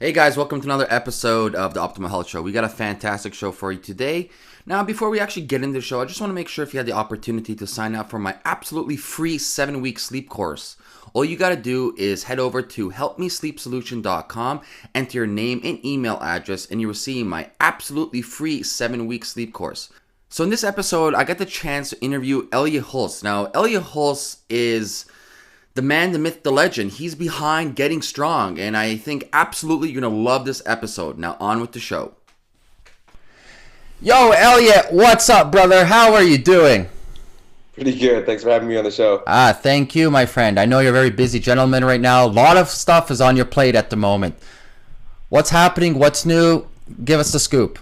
Hey guys, welcome to another episode of the Optimal Health Show. We got a fantastic show for you today. Now, before we actually get into the show, I just want to make sure if you had the opportunity to sign up for my absolutely free 7-week sleep course. All you got to do is head over to helpmesleepsolution.com, enter your name and email address, and you will see my absolutely free 7-week sleep course. So in this episode, I got the chance to interview Elliot Hulse. Now, Elliot Hulse is the man, the myth, the legend. He's behind Getting Strong, and I think absolutely you're going to love this episode. Now, on with the show. Yo, Elliot, what's up, brother? How are you doing? Pretty good. Thanks for having me on the show. Thank you, my friend. I know you're a very busy gentleman right now. A lot of stuff is on your plate at the moment. What's happening? What's new? Give us the scoop.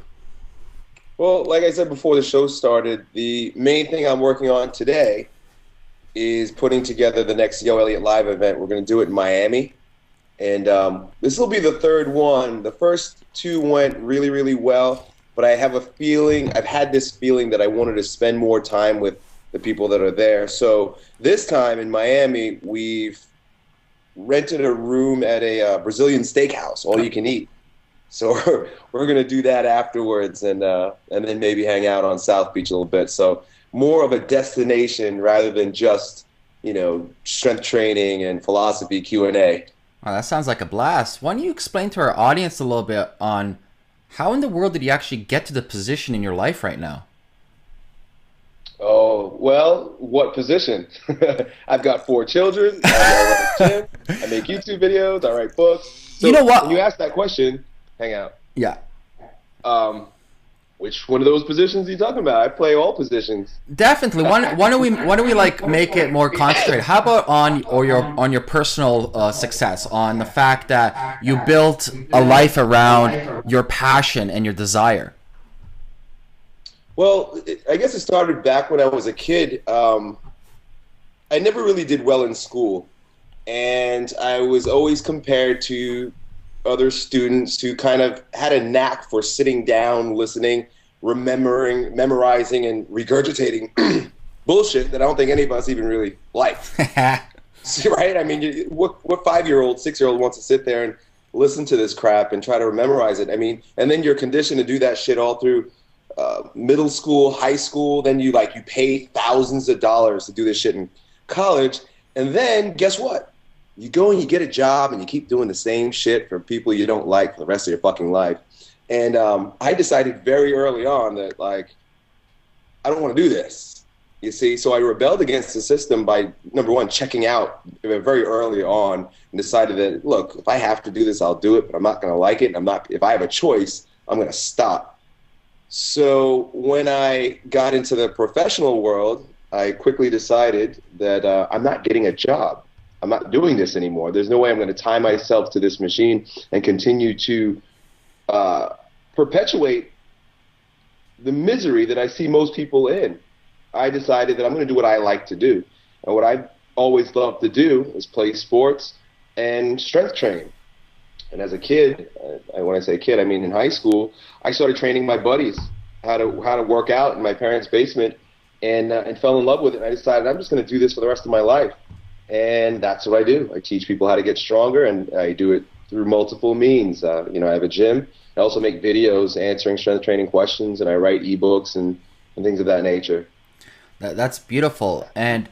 Well, like I said before the show started, the main thing I'm working on today is putting together the next Yo Elliot Live event. We're going to do it in Miami. And this will be the third one. The first two went really, really well. But I have a feeling, I've had this feeling that I wanted to spend more time with the people that are there. So this time in Miami, we've rented a room at a Brazilian steakhouse, all you can eat. So we're going to do that afterwards and then maybe hang out on South Beach a little bit. So more of a destination rather than just, strength training and philosophy Q&A. Wow, that sounds like a blast. Why don't you explain to our audience a little bit on how in the world did you actually get to the position in your life right now? Oh, well, what position? I've got 4 children. I run a gym. I make YouTube videos. I write books. So you know what? When you ask that question, hang out. Yeah. Which one of those positions are you talking about? I play all positions. Definitely. Why don't we like make it more concentrated? How about on your personal success, on the fact that you built a life around your passion and your desire? Well, I guess it started back when I was a kid. I never really did well in school, and I was always compared to other students who kind of had a knack for sitting down, listening, memorizing, and regurgitating bullshit that I don't think any of us even really liked. Right? I mean, what 5-year-old, 6-year-old wants to sit there and listen to this crap and try to memorize it? I mean, and then you're conditioned to do that shit all through middle school, high school. Then you pay thousands of dollars to do this shit in college. And then guess what? You go and you get a job and you keep doing the same shit for people you don't like for the rest of your fucking life. And I decided very early on that, I don't want to do this, you see. So I rebelled against the system by, number one, checking out very early on and decided that, look, if I have to do this, I'll do it, but I'm not going to like it. If I have a choice, I'm going to stop. So when I got into the professional world, I quickly decided that I'm not getting a job. I'm not doing this anymore. There's no way I'm going to tie myself to this machine and continue to perpetuate the misery that I see most people in. I decided that I'm going to do what I like to do. And what I always loved to do is play sports and strength train. And as a kid, when I say kid, I mean in high school, I started training my buddies how to work out in my parents' basement and fell in love with it. And I decided I'm just going to do this for the rest of my life. And that's what I do. I teach people how to get stronger, and I do it through multiple means. I have a gym. I also make videos answering strength training questions, and I write ebooks and things of that nature. That's beautiful. And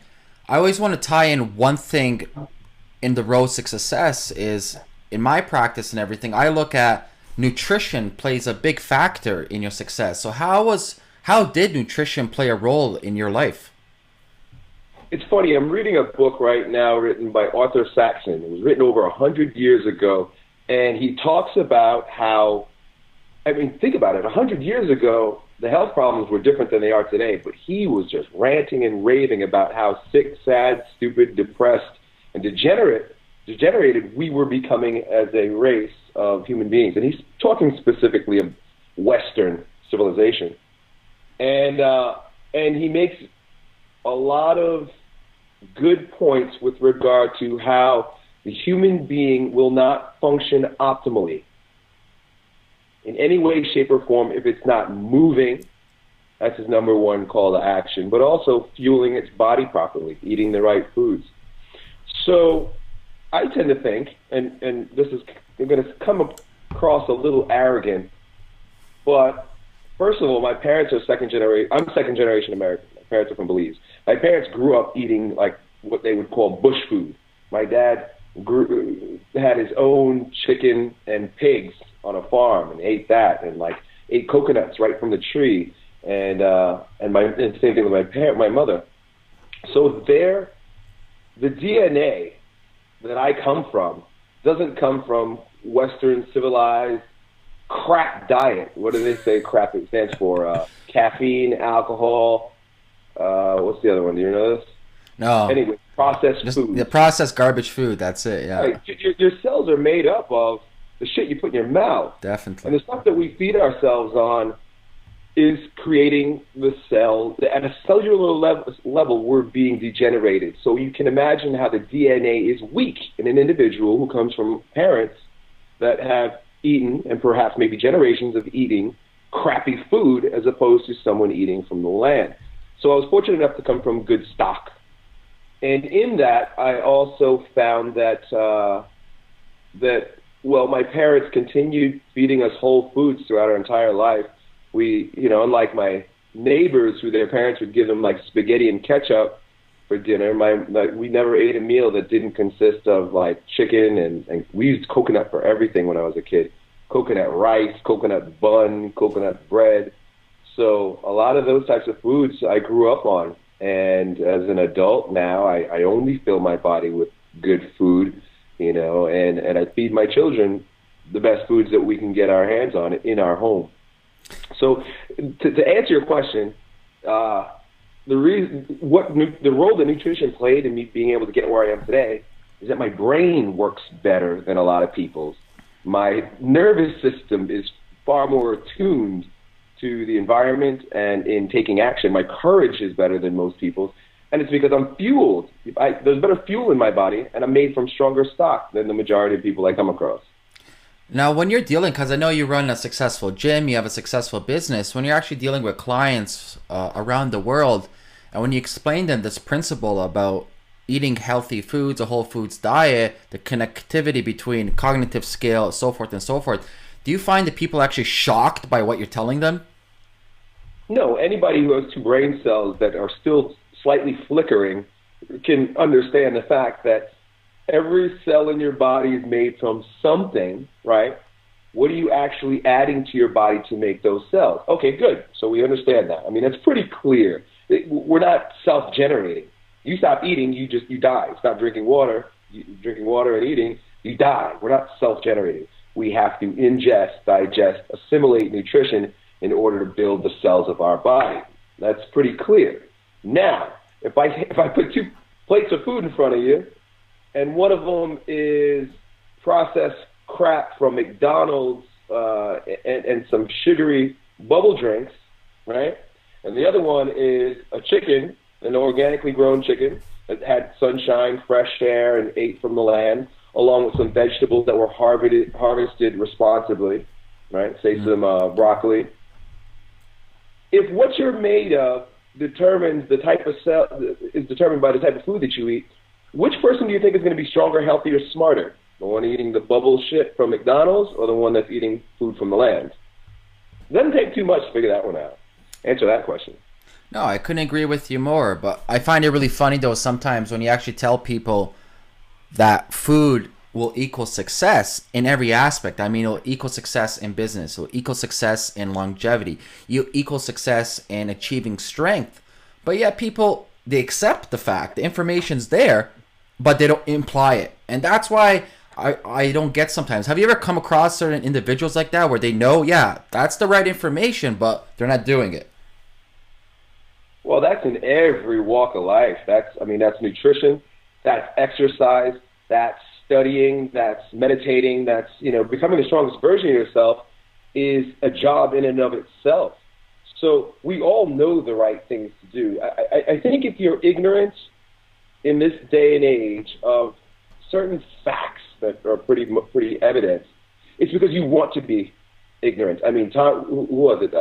I always want to tie in one thing in the road to success is, in my practice and everything, I look at nutrition plays a big factor in your success. So how did nutrition play a role in your life? It's funny, I'm reading a book right now written by Arthur Saxon. It was written over 100 years ago, and he talks about how, think about it, 100 years ago, the health problems were different than they are today, but he was just ranting and raving about how sick, sad, stupid, depressed, and degenerated we were becoming as a race of human beings. And he's talking specifically of Western civilization. And he makes a lot of good points with regard to how the human being will not function optimally in any way, shape, or form if it's not moving. That's his number one call to action, but also fueling its body properly, eating the right foods. So I tend to think, and this is going to come across a little arrogant, but first of all, my parents are second generation. I'm second generation American. My parents are from Belize. My parents grew up eating like what they would call bush food. My dad had his own chicken and pigs on a farm and ate that, and like ate coconuts right from the tree, and same thing with my mother. So the DNA that I come from doesn't come from Western civilized crap diet. What do they say crap it stands for? Caffeine, alcohol. What's the other one? Do you know this? No. Anyway, processed Just food. the processed garbage food. That's it. Yeah. Right. Your cells are made up of the shit you put in your mouth. Definitely. And the stuff that we feed ourselves on is creating the cell. At a cellular level, we're being degenerated. So you can imagine how the DNA is weak in an individual who comes from parents that have eaten, and perhaps maybe generations of eating, crappy food as opposed to someone eating from the land. So I was fortunate enough to come from good stock. And in that, I also found that, my parents continued feeding us whole foods throughout our entire life. We, unlike my neighbors who their parents would give them like spaghetti and ketchup for dinner, we never ate a meal that didn't consist of like chicken, and we used coconut for everything when I was a kid. Coconut rice, coconut bun, coconut bread. So a lot of those types of foods I grew up on. And as an adult now, I only fill my body with good food, and I feed my children the best foods that we can get our hands on in our home. So to answer your question, the role that nutrition played in me being able to get where I am today is that my brain works better than a lot of people's. My nervous system is far more attuned to the environment and in taking action. My courage is better than most people's, and it's because I'm fueled. There's better fuel in my body, and I'm made from stronger stock than the majority of people I come across. Now, when you're dealing, because I know you run a successful gym, you have a successful business, when you're actually dealing with clients around the world, and when you explain them this principle about eating healthy foods, a whole foods diet, the connectivity between cognitive scale, so forth and so forth, do you find that people are actually shocked by what you're telling them? No, anybody who has two brain cells that are still slightly flickering can understand the fact that every cell in your body is made from something, right? What are you actually adding to your body to make those cells? Okay, good. So we understand that. I mean, that's pretty clear. We're not self-generating. You stop eating, you die. Stop drinking water, and eating, you die. We're not self-generating. We have to ingest, digest, assimilate nutrition in order to build the cells of our body. That's pretty clear. Now, if I put two plates of food in front of you, and one of them is processed crap from McDonald's and some sugary bubble drinks, right? And the other one is a chicken, an organically grown chicken that had sunshine, fresh air, and ate from the land, along with some vegetables that were harvested responsibly, right? Say some broccoli. If what you're made of determines the type of cell is determined by the type of food that you eat, which person do you think is going to be stronger, healthier, smarter? The one eating the bubble shit from McDonald's or the one that's eating food from the land? It doesn't take too much to figure that one out. Answer that question. No, I couldn't agree with you more, but I find it really funny though sometimes when you actually tell people that food will equal success in every aspect. I mean, it'll equal success in business, it'll equal success in longevity, you equal success in achieving strength. But yet people, they accept the fact, the information's there, but they don't imply it. And that's why I don't get sometimes. Have you ever come across certain individuals like that where they know, yeah, that's the right information, but they're not doing it? Well, that's in every walk of life. That's nutrition, that's exercise, that's studying, that's meditating, that's, becoming the strongest version of yourself is a job in and of itself. So we all know the right things to do. I think if you're ignorant in this day and age of certain facts that are pretty evident, it's because you want to be ignorant. I mean, who was it?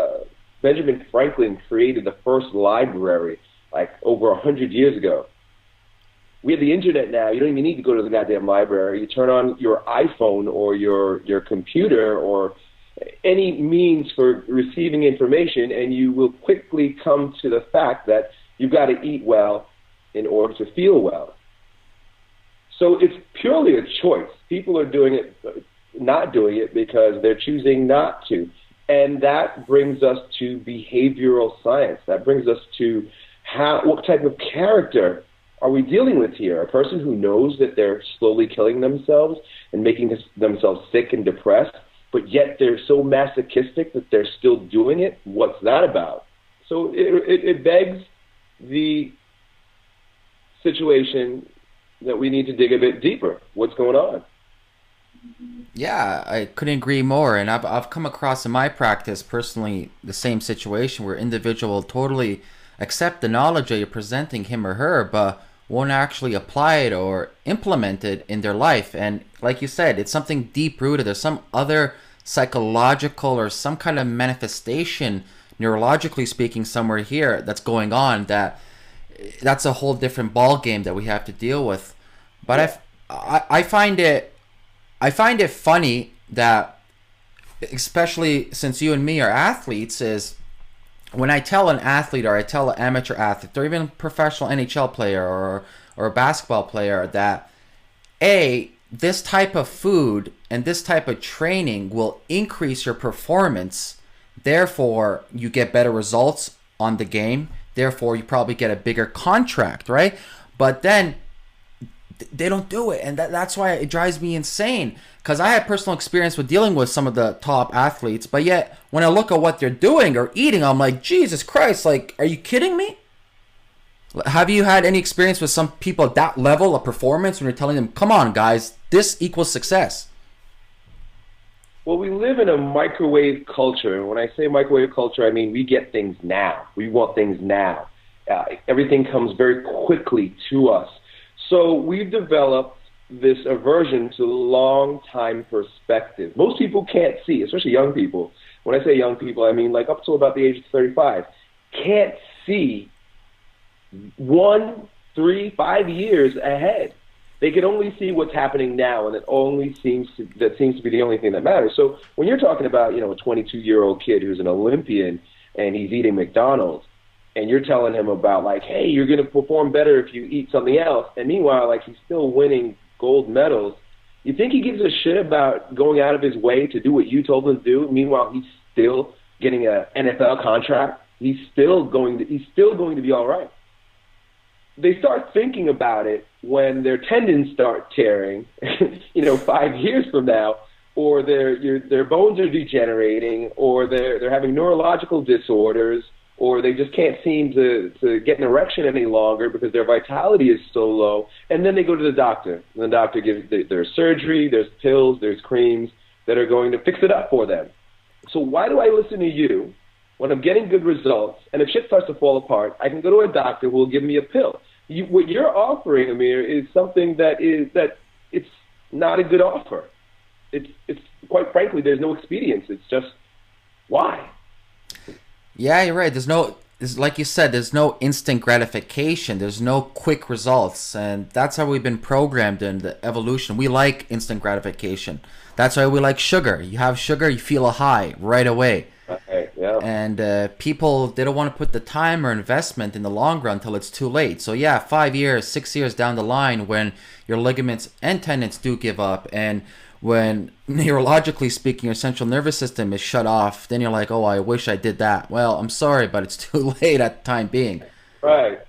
Benjamin Franklin created the first library like over 100 years ago. We have the internet now. You don't even need to go to the goddamn library. You turn on your iPhone or your computer or any means for receiving information, and you will quickly come to the fact that you've got to eat well in order to feel well. So it's purely a choice. People are doing it, not doing it because they're choosing not to. And that brings us to behavioral science. That brings us to what type of character are we dealing with here? A person who knows that they're slowly killing themselves and making themselves sick and depressed, but yet they're so masochistic that they're still doing it? What's that about? So it begs the situation that we need to dig a bit deeper. What's going on? Yeah, I couldn't agree more. And I've come across in my practice personally the same situation where individual totally accept the knowledge that you're presenting him or her, but won't actually apply it or implement it in their life. And like you said, it's something deep rooted. There's some other psychological or some kind of manifestation, neurologically speaking, somewhere here that's going on. That's a whole different ball game that we have to deal with. But I find it funny that, especially since you and me are athletes, is when I tell an athlete or I tell an amateur athlete or even professional NHL player or a basketball player that this type of food and this type of training will increase your performance, therefore you get better results on the game, therefore you probably get a bigger contract, right? But then they don't do it, and that's why it drives me insane, because I had personal experience with dealing with some of the top athletes, but yet when I look at what they're doing or eating, I'm like, Jesus Christ, like, are you kidding me? Have you had any experience with some people at that level of performance when you're telling them, come on guys, this equals success? Well, we live in a microwave culture, and when I say microwave culture, I mean we get things now. We want things now. Everything comes very quickly to us. So we've developed this aversion to long-time perspective. Most people can't see, especially young people. When I say young people, I mean like up to about the age of 35, can't see 1, 3, 5 years ahead. They can only see what's happening now, and that seems to be the only thing that matters. So when you're talking about, a 22-year-old kid who's an Olympian and he's eating McDonald's, and you're telling him about, like, hey, you're going to perform better if you eat something else, and meanwhile, like, he's still winning gold medals, you think he gives a shit about going out of his way to do what you told him to do? Meanwhile, he's still getting an NFL contract. He's still going to be all right. They start thinking about it when their tendons start tearing, 5 years from now, or their bones are degenerating, or they're having neurological disorders, or they just can't seem to get an erection any longer because their vitality is so low. And then they go to the doctor. And the doctor gives there's surgery, there's pills, there's creams that are going to fix it up for them. So why do I listen to you when I'm getting good results? And if shit starts to fall apart, I can go to a doctor who will give me a pill. What you're offering, Amir, is something that it's not a good offer. It's quite frankly, there's no expedience. It's just, why? Yeah, you're right. Like you said, there's no instant gratification. There's no quick results. And that's how we've been programmed in the evolution. We like instant gratification. That's why we like sugar. You have sugar, you feel a high right away. Okay, yeah. And people, they don't want to put the time or investment in the long run until it's too late. So yeah, 5 years, 6 years down the line, when your ligaments and tendons do give up, and when neurologically speaking your central nervous system is shut off, then you're like, oh, I wish I did that. Well, I'm sorry, but it's too late at the time being. Right.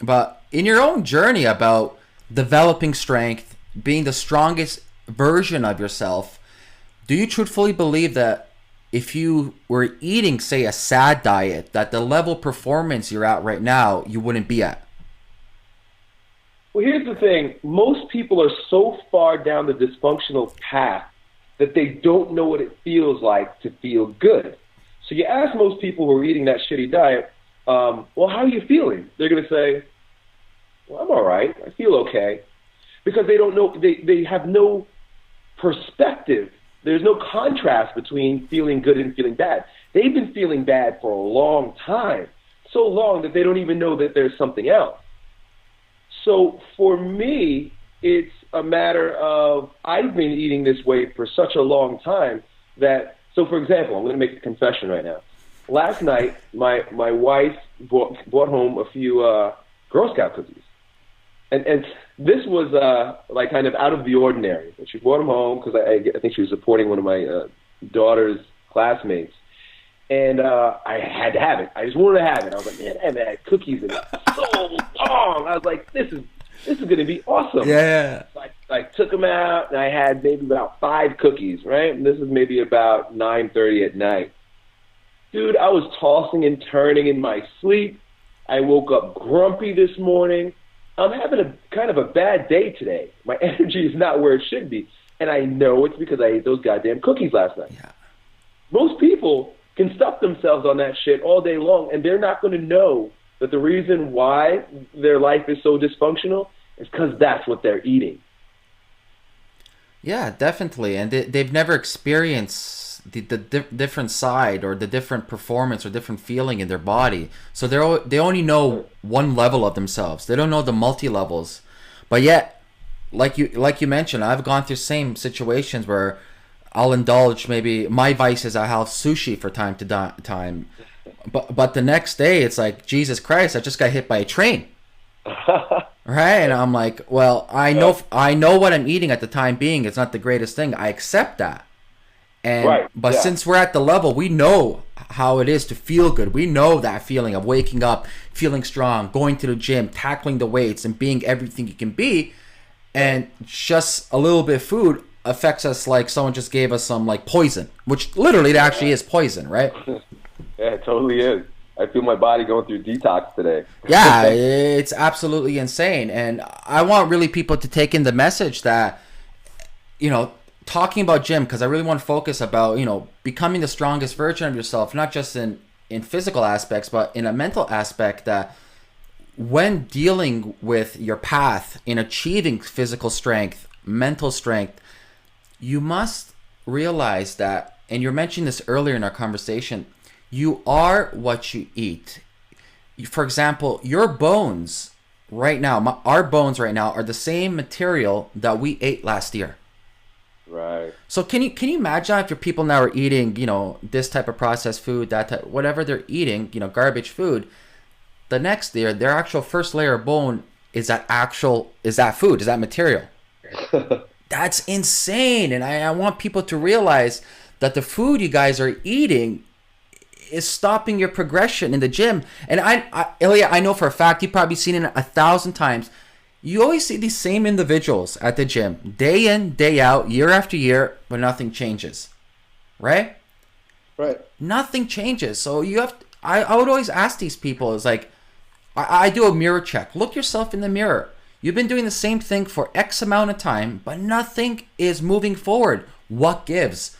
But in your own journey about developing strength, being the strongest version of yourself, do you truthfully believe that if you were eating, say, a sad diet, that the level of performance you're at right now, you wouldn't be at? Well, here's the thing. Most people are so far down the dysfunctional path that they don't know what it feels like to feel good. So you ask most people who are eating that shitty diet, well, how are you feeling? They're going to say, well, I'm all right. I feel okay. Because they don't know, they have no perspective. There's no contrast between feeling good and feeling bad. They've been feeling bad for a long time, so long that they don't even know that there's something else. So for me, it's a matter of I've been eating this way for such a long time that, so for example, I'm going to make a confession right now. Last night, my wife brought home a few Girl Scout cookies. And this was like kind of out of the ordinary. But she brought them home because I think she was supporting one of my daughter's classmates. And I had to have it. I just wanted to have it. I was like, man, I haven't had cookies in so long. I was like, this is going to be awesome. Yeah. So I took them out, and I had maybe about 5 cookies, right? And this is maybe about 9:30 at night. Dude, I was tossing and turning in my sleep. I woke up grumpy this morning. I'm having a kind of a bad day today. My energy is not where it should be. And I know it's because I ate those goddamn cookies last night. Yeah. Most people can stuff themselves on that shit all day long, and they're not going to know that the reason why their life is so dysfunctional is because that's what they're eating. Yeah, definitely. And they've never experienced the different side or the different performance or different feeling in their body. So they only know one level of themselves. They don't know the multi-levels. But yet, like you mentioned, I've gone through same situations where I'll indulge, maybe my vice is I have sushi for time to time. But the next day it's like, Jesus Christ, I just got hit by a train. Right? And I'm like, well, I know what I'm eating at the time being. It's not the greatest thing. I accept that. But since we're at the level, we know how it is to feel good. We know that feeling of waking up, feeling strong, going to the gym, tackling the weights, and being everything you can be. And just a little bit of food affects us like someone just gave us some like poison, which literally it actually is poison, right? Yeah, it totally is. I feel my body going through detox today. Yeah, it's absolutely insane. And I want really people to take in the message that, talking about gym, because I really want to focus about, becoming the strongest version of yourself, not just in physical aspects, but in a mental aspect, that when dealing with your path in achieving physical strength, mental strength, you must realize that, and you're mentioning this earlier in our conversation, you are what you eat. For example, your bones right now, our bones right now are the same material that we ate last year. Right. So can you imagine if your people now are eating, this type of processed food, that type, whatever they're eating, garbage food, the next year, their actual first layer of bone is that food, is that material. That's insane. And I want people to realize that the food you guys are eating is stopping your progression in the gym. And Elliot, I know for a fact, you've probably seen it 1,000 times. You always see these same individuals at the gym, day in, day out, year after year, but nothing changes, right? Right. Nothing changes. So I would always ask these people, is like, I do a mirror check. Look yourself in the mirror. You've been doing the same thing for X amount of time, but nothing is moving forward. What gives?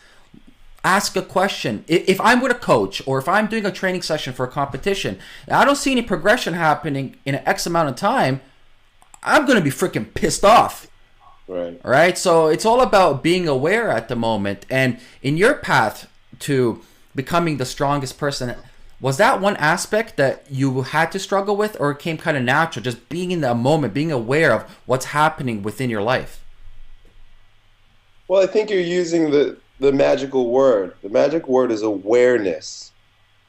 Ask a question. If I'm with a coach or if I'm doing a training session for a competition, and I don't see any progression happening in an X amount of time, I'm going to be freaking pissed off. Right. All right. So it's all about being aware at the moment. And in your path to becoming the strongest person, was that one aspect that you had to struggle with, or it came kind of natural, just being in that moment, being aware of what's happening within your life? Well, I think you're using the magical word. The magic word is awareness.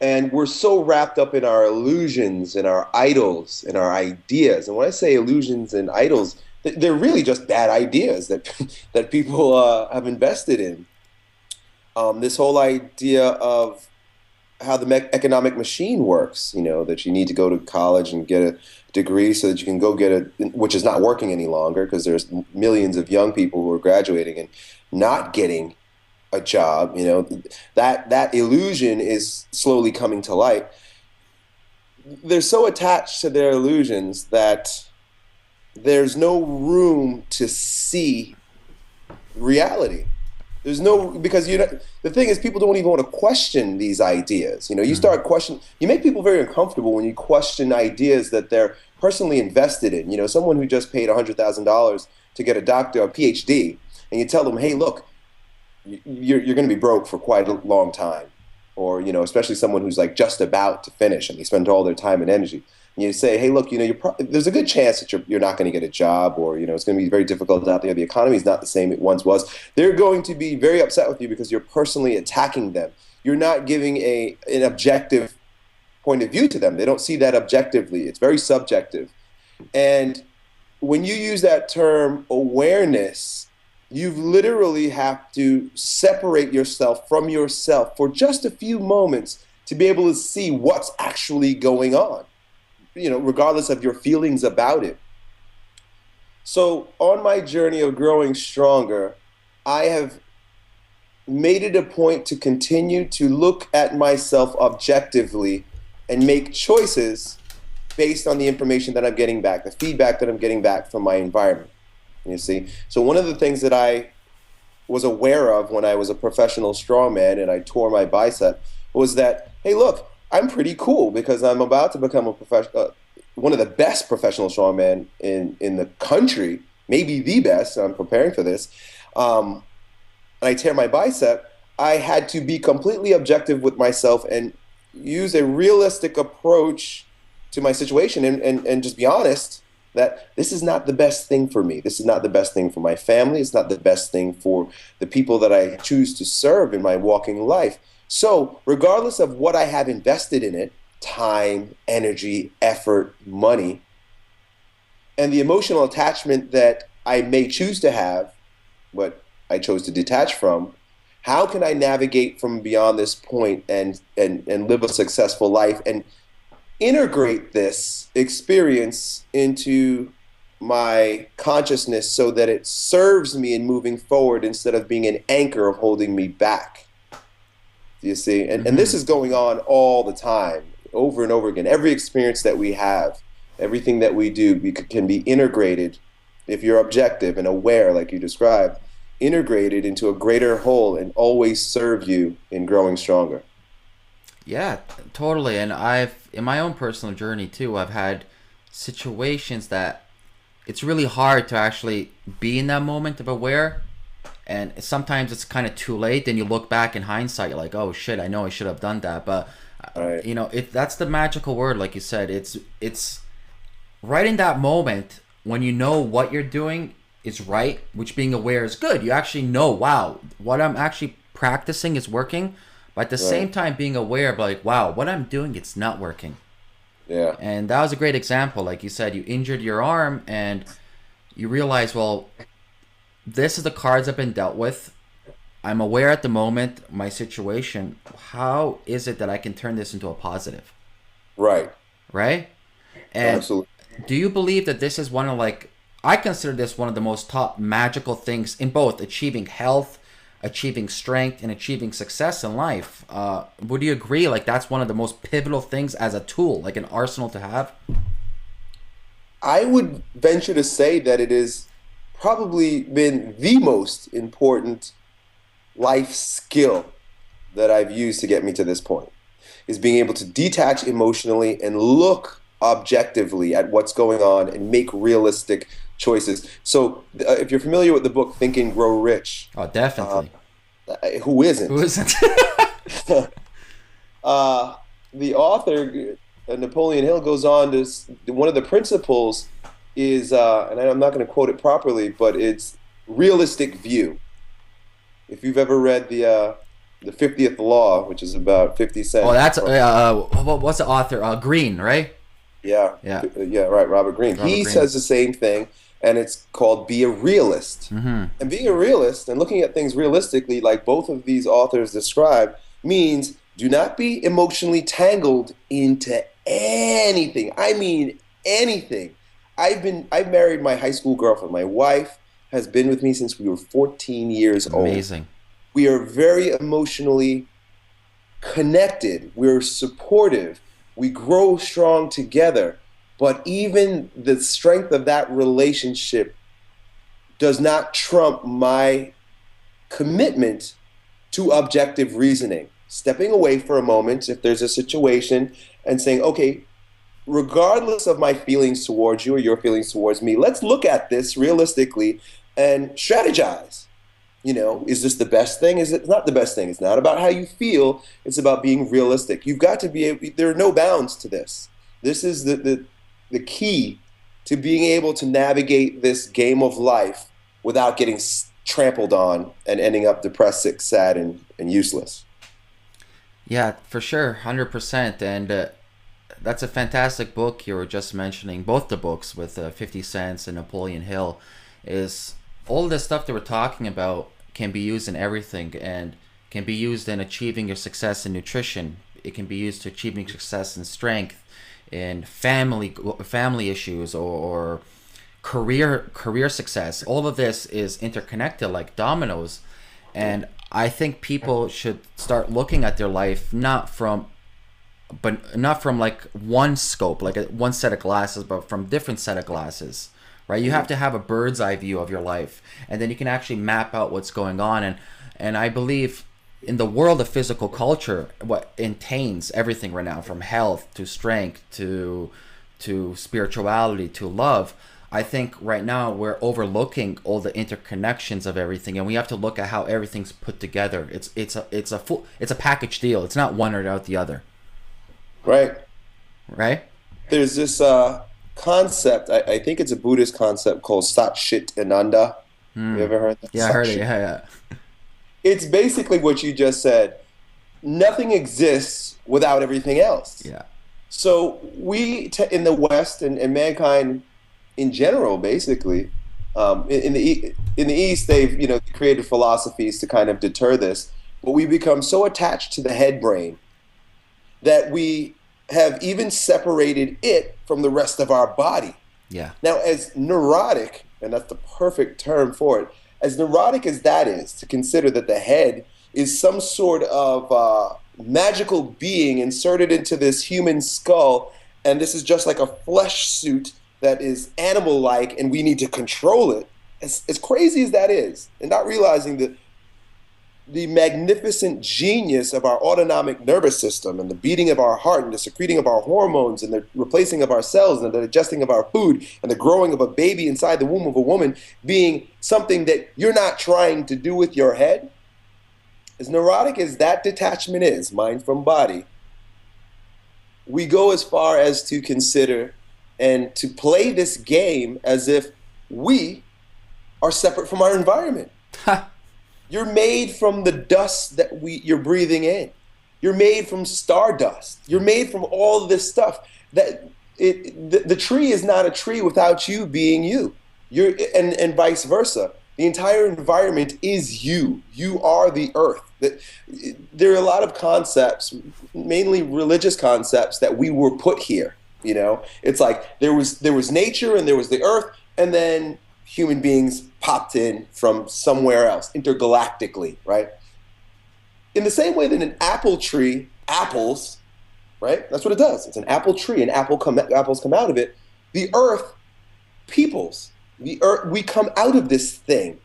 And we're so wrapped up in our illusions and our idols and our ideas. And when I say illusions and idols, they're really just bad ideas that people have invested in. This whole idea of how the economic machine works, that you need to go to college and get a degree so that you can go get which is not working any longer, because there's millions of young people who are graduating and not getting a job. That illusion is slowly coming to light. They're so attached to their illusions that there's no room to see reality. There's no, because the thing is, people don't even want to question these ideas. You start questioning, you make people very uncomfortable when you question ideas that they're personally invested in. Someone who just paid $100,000 to get a doctor, a PhD, and you tell them, hey, look, you're going to be broke for quite a long time. Or, especially someone who's like just about to finish and they spend all their time and energy. You say, hey, look, there's a good chance that you're not going to get a job, or it's going to be very difficult out there. The economy is not the same it once was. They're going to be very upset with you because you're personally attacking them. You're not giving an objective point of view to them. They don't see that objectively. It's very subjective. And when you use that term awareness, you literally have to separate yourself from yourself for just a few moments to be able to see what's actually going on, regardless of your feelings about it. So on my journey of growing stronger, I have made it a point to continue to look at myself objectively and make choices based on the information that I'm getting back, the feedback that I'm getting back from my environment. You see? So one of the things that I was aware of when I was a professional strongman and I tore my bicep was that, hey, look, I'm pretty cool because I'm about to become one of the best professional strongmen in the country, maybe the best. I'm preparing for this. And I tear my bicep. I had to be completely objective with myself and use a realistic approach to my situation and just be honest that this is not the best thing for me. This is not the best thing for my family. It's not the best thing for the people that I choose to serve in my walking life. So regardless of what I have invested in it, time, energy, effort, money, and the emotional attachment that I may choose to have, what I chose to detach from, how can I navigate from beyond this point and live a successful life and integrate this experience into my consciousness so that it serves me in moving forward instead of being an anchor of holding me back? You see? And this is going on all the time, over and over again. Every experience that we have, everything that we do can be integrated, if you're objective and aware, like you described, integrated into a greater whole and always serve you in growing stronger. Yeah, totally. And in my own personal journey too, I've had situations that it's really hard to actually be in that moment of aware. And sometimes it's kind of too late. Then you look back in hindsight, you're like, oh shit, I know I should have done that. But right. That's the magical word, like you said. It's right in that moment when you know what you're doing is right, which being aware is good. You actually know, wow, what I'm actually practicing is working. But at the same time, being aware of like, wow, what I'm doing, it's not working. Yeah. And that was a great example. Like you said, you injured your arm and you realize, well, this is the cards I've been dealt with. I'm aware at the moment, my situation. How is it that I can turn this into a positive? Right. Right? And absolutely. Do you believe that this is one of I consider this one of the most top magical things in both achieving health, achieving strength, and achieving success in life? Would you agree that's one of the most pivotal things as a tool, like an arsenal to have? I would venture to say that it has probably been the most important life skill that I've used to get me to this point, is being able to detach emotionally and look objectively at what's going on and make realistic choices. So if you're familiar with the book Think and Grow Rich. Oh, definitely. Who isn't? Who isn't? The author, Napoleon Hill, goes on to, one of the principles is, and I'm not going to quote it properly, but it's realistic view. If you've ever read the 50th Law, which is about 50 Cent. Oh, that's what's the author? Green, right? Yeah, right, Robert Greene. He says the same thing, and it's called Be a Realist. Mm-hmm. And being a realist and looking at things realistically, like both of these authors describe, means do not be emotionally tangled into anything. I mean anything. I've married my high school girlfriend. My wife has been with me since we were 14 years old. Amazing. We are very emotionally connected. We're supportive. We grow strong together. But even the strength of that relationship does not trump my commitment to objective reasoning. Stepping away for a moment if there's a situation and saying, okay, regardless of my feelings towards you or your feelings towards me, let's look at this realistically and strategize. Is this the best thing? Is it not the best thing? It's not about how you feel. It's about being realistic. You've got to be able, there are no bounds to this. This is the key to being able to navigate this game of life without getting trampled on and ending up depressed, sick, sad, and useless. Yeah, for sure, 100%. And that's a fantastic book you were just mentioning. Both the books with 50 Cents and Napoleon Hill is all the stuff that we're talking about can be used in everything and can be used in achieving your success in nutrition. It can be used to achieving success in strength, in family issues, or career success. All of this is interconnected like dominoes, and I think people should start looking at their life not from like one scope, like one set of glasses, but from different set of glasses, right? You have to have a bird's eye view of your life, and then you can actually map out what's going on. And I believe in the world of physical culture, what entails everything right now, from health to strength to spirituality to love. I think right now we're overlooking all the interconnections of everything, and we have to look at how everything's put together. It's a package deal. It's not one or the other. Right. Right? There's this concept, I think it's a Buddhist concept called Sat Chit Ananda. You ever heard that? Yeah, I heard it. Yeah. It's basically what you just said. Nothing exists without everything else. Yeah. So we in the West and mankind in general, basically, in the East, they've created philosophies to kind of deter this, but we become so attached to the head brain that we have even separated it from the rest of our body. Yeah. Now, as neurotic, and that's the perfect term for it, as neurotic as that is, to consider that the head is some sort of magical being inserted into this human skull, and this is just like a flesh suit that is animal-like, and we need to control it. As crazy as that is, and not realizing that the magnificent genius of our autonomic nervous system and the beating of our heart and the secreting of our hormones and the replacing of our cells and the digesting of our food and the growing of a baby inside the womb of a woman being something that you're not trying to do with your head, as neurotic as that detachment is, mind from body, we go as far as to consider and to play this game as if we are separate from our environment. You're made from the dust that you're breathing in. You're made from stardust. You're made from all this stuff. The tree is not a tree without you being you. And vice versa. The entire environment is you. You are the earth. There are a lot of concepts, mainly religious concepts, that we were put here. It's like there was nature and there was the earth, and then human beings popped in from somewhere else, intergalactically, right? In the same way that an apple tree, apples, right? That's what it does. It's an apple tree, and apples come out of it. The earth peoples. The earth, we come out of this thing.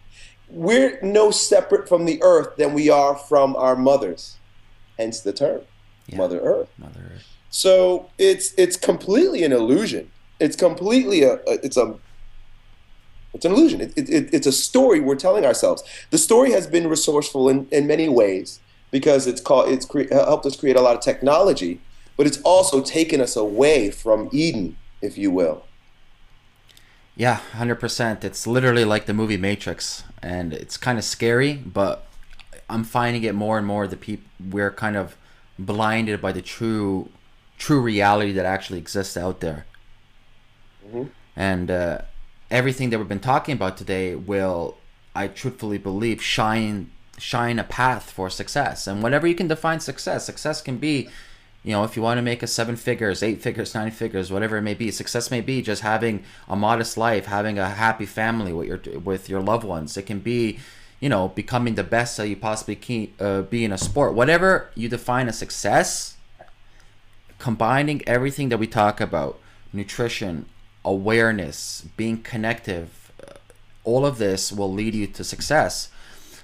We're no separate from the earth than we are from our mothers, hence the term, Mother Earth. Mother Earth. So it's completely an illusion. It's completely it's an illusion. It's a story we're telling ourselves. The story has been resourceful in many ways because it's helped us create a lot of technology, but it's also taken us away from Eden, if you will. Yeah, 100%. It's literally like the movie Matrix, and it's kind of scary, but I'm finding it more and more we're kind of blinded by the true reality that actually exists out there. Mm-hmm. And everything that we've been talking about today will, I truthfully believe, shine a path for success. And whatever you can define success can be, if you want to make a 7 figures, 8 figures, 9 figures, whatever it may be. Success may be just having a modest life, having a happy family with your loved ones. It can be, becoming the best that you possibly can be in a sport. Whatever you define as success, combining everything that we talk about, nutrition, awareness, being connective, all of this will lead you to success.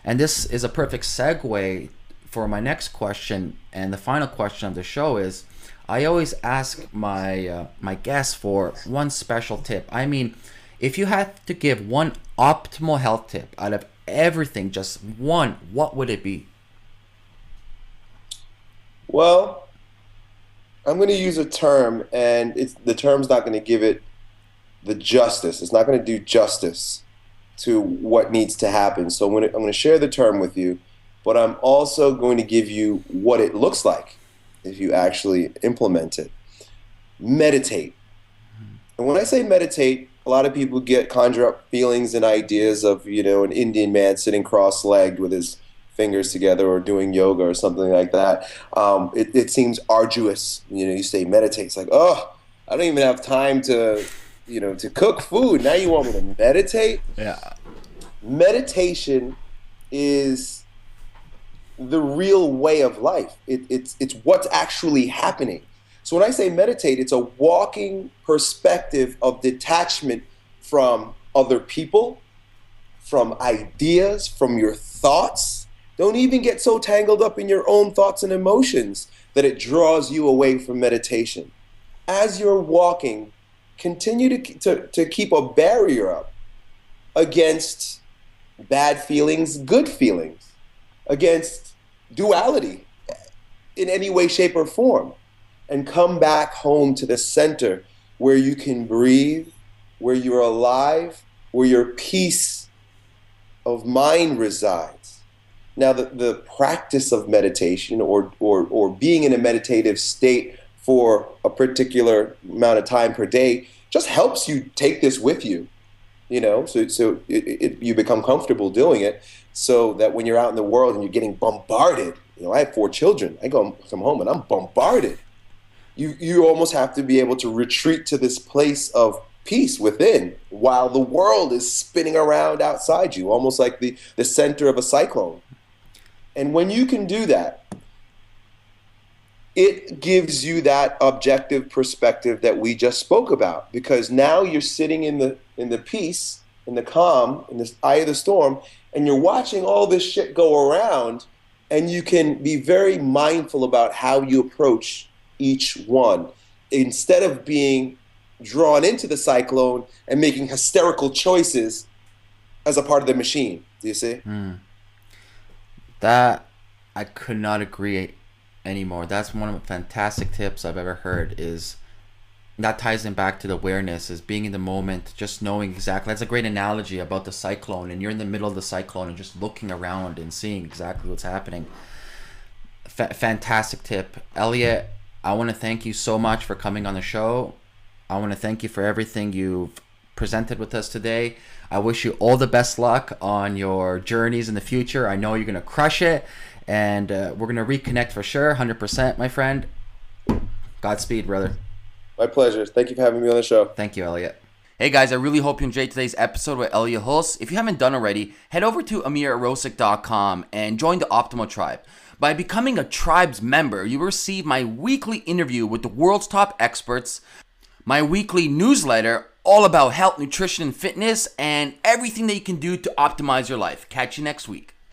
And this is a perfect segue for my next question, and the final question of the show is, I always ask my guests for one special tip. I mean, if you had to give one optimal health tip out of everything, just one, what would it be? Well, I'm going to use a term, and the term's not going to give it the justice. It's not going to do justice to what needs to happen. So I'm going to share the term with you, but I'm also going to give you what it looks like if you actually implement it. Meditate. And when I say meditate, a lot of people conjure up feelings and ideas of, an Indian man sitting cross-legged with his fingers together or doing yoga or something like that. It seems arduous. You say meditate. It's like, oh, I don't even have time to cook food. Now you want me to meditate? Yeah. Meditation is the real way of life. It's what's actually happening. So when I say meditate, it's a walking perspective of detachment from other people, from ideas, from your thoughts. Don't even get so tangled up in your own thoughts and emotions that it draws you away from meditation. As you're walking, continue to keep a barrier up against bad feelings, good feelings, against duality in any way, shape, or form. And come back home to the center where you can breathe, where you're alive, where your peace of mind resides. Now, the practice of meditation or being in a meditative state for a particular amount of time per day just helps you take this with you, so you become comfortable doing it so that when you're out in the world and you're getting bombarded, I have 4 children. I come home and I'm bombarded. You almost have to be able to retreat to this place of peace within while the world is spinning around outside you, almost like the center of a cyclone. And when you can do that, it gives you that objective perspective that we just spoke about, because now you're sitting in the peace, in the calm, in the eye of the storm, and you're watching all this shit go around, and you can be very mindful about how you approach each one instead of being drawn into the cyclone and making hysterical choices as a part of the machine. Do you see? That I could not agree anymore. That's one of the fantastic tips I've ever heard. Is that ties in back to the awareness, is being in the moment, just knowing exactly. That's a great analogy about the cyclone, and you're in the middle of the cyclone and just looking around and seeing exactly what's happening. Fantastic tip, Elliot. I want to thank you so much for coming on the show. I want to thank you for everything you've presented with us today. I wish you all the best luck on your journeys in the future. I know you're going to crush it, and we're going to reconnect for sure, 100%, my friend. Godspeed, brother. My pleasure. Thank you for having me on the show. Thank you, Elliot. Hey guys, I really hope you enjoyed today's episode with Elliot Hulse. If you haven't done already, head over to amirarosik.com and join the Optimal Tribe. By becoming a tribe's member, you will receive my weekly interview with the world's top experts, my weekly newsletter all about health, nutrition, and fitness, and everything that you can do to optimize your life. Catch you next week.